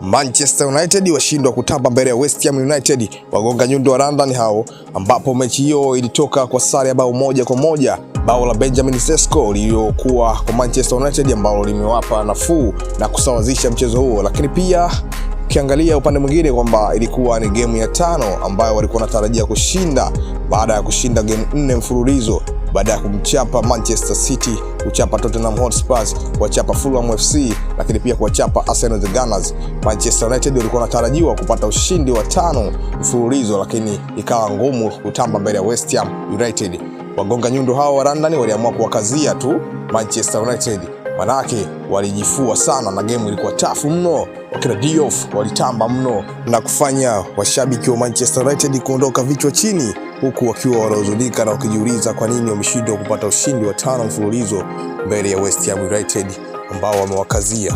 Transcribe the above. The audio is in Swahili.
Manchester United washindwa kutamba mbele ya West Ham United, wagonga nyundo wa London hao, ambapo mechi hiyo ilitoka kwa sare ya bao 1-1, bao la Benjamin Sesko lililokuwa kwa Manchester United ambalo limewapa nafuu na kusawazisha mchezo huo. Lakini pia ukiangalia upande mwingine kwamba ilikuwa ni game ya 5 ambayo walikuwa wanatarajia kushinda baada ya kushinda game 4 mfululizo, baada ya kumchapa Manchester City, kuchapa Tottenham Hotspur, kuchapa Fulham FC, lakini pia kuchapa Arsenal the Gunners. Manchester United walikuwa wanatarajiwa kupata ushindi wa 5 mfululizo, lakini ikawa ngumu kutamba mbele ya West Ham United. Wagonga nyundo hao wa London waliamua kuwakazia tu Manchester United, manake walijifua sana na game ilikuwa tafu mno. Wakina Diouf walitamba mno na kufanya washabiki wa Manchester United kuondoka vichwa chini, huku wakiwa wanahuzunika na wakijiuliza kwa nini wameshindwa kupata ushindi wa 5 mfululizo mbele ya West Ham United ambao wamewakazia.